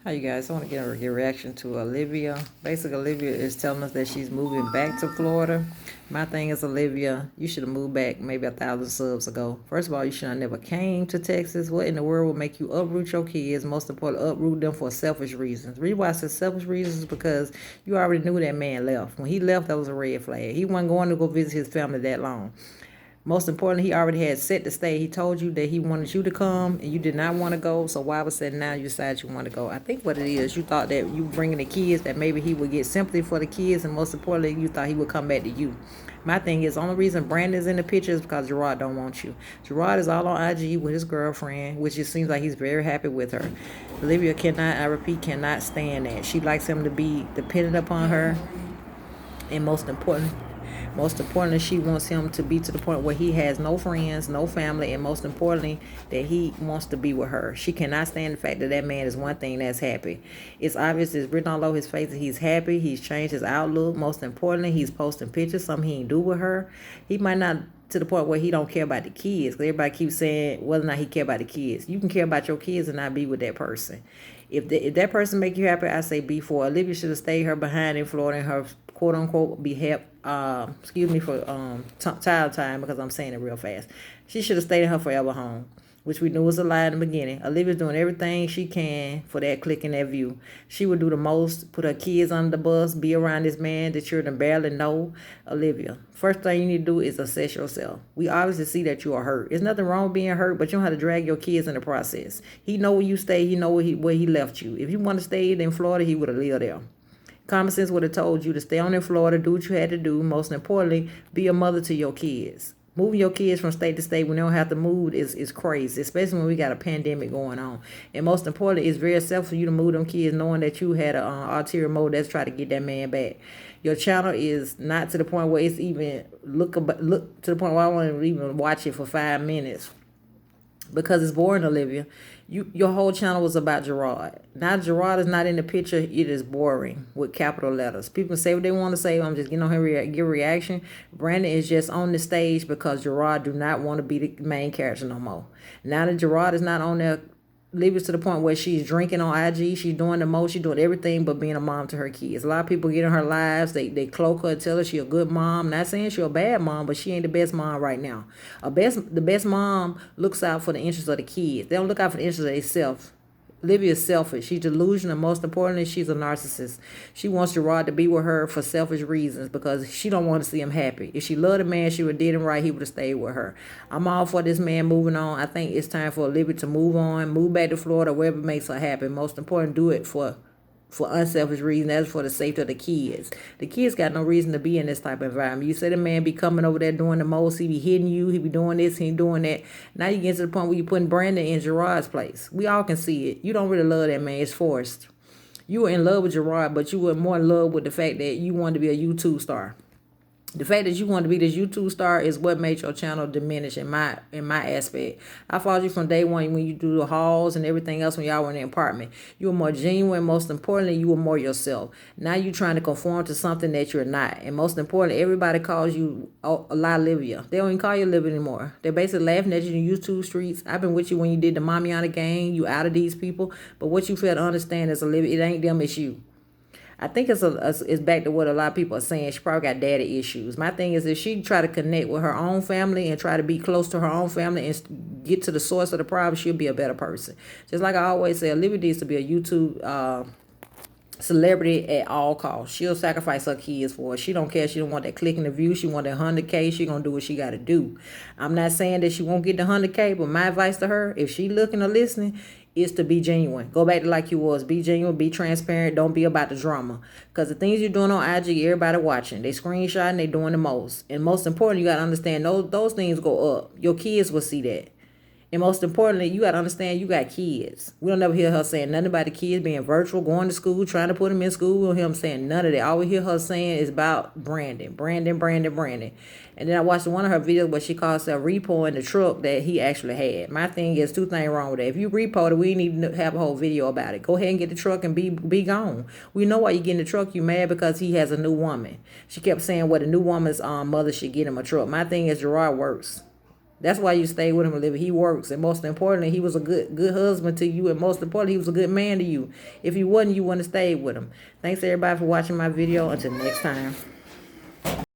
Hi, you guys. I want to get a reaction to Olivia. Basically, Olivia is telling us that she's moving back to Florida. My thing is, Olivia, you should have moved back maybe 1,000 subs ago. First of all, you should have never came to Texas. What in the world would make you uproot your kids? Most importantly, uproot them for selfish reasons. The reason why I said selfish reasons is because you already knew that man left. When he left, that was a red flag. He wasn't going to go visit his family that long. Most importantly, he already had set the stage. He told you that he wanted you to come, and you did not want to go. So why was it now you decided you want to go? I think what it is, you thought that you bringing the kids, that maybe he would get sympathy for the kids, and most importantly, you thought he would come back to you. My thing is, the only reason Brandon's in the picture is because Gerard don't want you. Gerard is all on IG with his girlfriend, which it seems like he's very happy with her. Olivia cannot, I repeat, cannot stand that. She likes him to be dependent upon her, and most importantly, she wants him to be to the point where he has no friends, no family, and most importantly, that he wants to be with her. She cannot stand the fact that that man is one thing that's happy. It's obvious, it's written all over his face that he's happy. He's changed his outlook. Most importantly, he's posting pictures, something he ain't do with her. He might not to the point where he don't care about the kids. Everybody keeps saying whether or not he care about the kids. You can care about your kids and not be with that person. If that person make you happy, I say be for. Olivia should have stayed her behind in Florida in her quote unquote be help. Excuse me for child time because I'm saying it real fast. She should have stayed in her forever home, which we knew was a lie in the beginning. Olivia's doing everything she can for that click and that view. She would do the most, put her kids under the bus, be around this man that you're barely know. Olivia, first thing you need to do is assess yourself. We obviously see that you are hurt. There's nothing wrong with being hurt, but you don't have to drag your kids in the process. He know where you stay. He know where he left you. If you want to stay in Florida, he would have lived there. Common sense would have told you to stay on in Florida, do what you had to do. Most importantly, be a mother to your kids. Moving your kids from state to state when they don't have to move is crazy, especially when we got a pandemic going on. And most importantly, it's very selfish for you to move them kids knowing that you had an ulterior motive that's trying to get that man back. Your channel is not to the point where it's even look to the point where I want to even watch it for 5 minutes because it's boring, Olivia. Your whole channel was about Gerard. Now Gerard is not in the picture. It is boring with capital letters. People say what they want to say. I'm just getting on here give reaction. Brandon is just on the stage because Gerard do not want to be the main character no more. Now that Gerard is not on there, leave it to the point where she's drinking on IG. She's doing the most. She's doing everything but being a mom to her kids. A lot of people get in her lives. They cloak her and tell her she a good mom. Not saying she a bad mom, but she ain't the best mom right now. The best mom looks out for the interests of the kids. They don't look out for the interests of themselves. Olivia is selfish. She's delusional. Most importantly, she's a narcissist. She wants Gerard to be with her for selfish reasons because she don't want to see him happy. If she loved a man, she would have did him right. He would have stayed with her. I'm all for this man moving on. I think it's time for Olivia to move on, move back to Florida, wherever makes her happy. Most important, do it for unselfish reasons. That's for the safety of the kids. The kids got no reason to be in this type of environment. You say the man be coming over there doing the most. He be hitting you. He be doing this. He doing that. Now you get to the point where you putting Brandon in Gerard's place. We all can see it. You don't really love that man. It's forced. You were in love with Gerard, but you were more in love with the fact that you wanted to be a YouTube star. The fact that you want to be this YouTube star is what made your channel diminish in my aspect. I followed you from day one when you do the hauls and everything else when y'all were in the apartment. You were more genuine. Most importantly, you were more yourself. Now you're trying to conform to something that you're not. And most importantly, everybody calls you Olivia. They don't even call you Olivia anymore. They're basically laughing at you in YouTube streets. I've been with you when you did the Mamiana gang. You out of these people. But what you fail to understand is Olivia, it ain't them, it's you. I think it's back to what a lot of people are saying. She probably got daddy issues. My thing is if she try to connect with her own family and try to be close to her own family and get to the source of the problem, she'll be a better person. Just like I always say, Olivia needs to be a YouTube celebrity at all costs. She'll sacrifice her kids for it. She don't care. She don't want that click in the view. She want that 100K. She gonna do what she gotta do. I'm not saying that she won't get the 100K, but my advice to her, if she looking or listening, is to be genuine. Go back to like you was. Be genuine. Be transparent. Don't be about the drama. Because the things you're doing on IG, everybody watching. They screenshotting. They doing the most. And most important, you got to understand those things go up. Your kids will see that. And most importantly, you got to understand you got kids. We don't never hear her saying nothing about the kids being virtual, going to school, trying to put them in school. We don't hear them saying none of that. All we hear her saying is about Brandon. And then I watched one of her videos where she calls herself repoing the truck that he actually had. My thing is two things wrong with that. If you repo it, we need to have a whole video about it. Go ahead and get the truck and be gone. We know why you get in the truck. You mad because he has a new woman. She kept saying, well, the new woman's mother should get him a truck. My thing is Gerard works. That's why you stay with him, Olivia. He works, and most importantly, he was a good husband to you, and most importantly, he was a good man to you. If he wasn't, you wouldn't have stayed with him. Thanks everybody for watching my video. Until next time.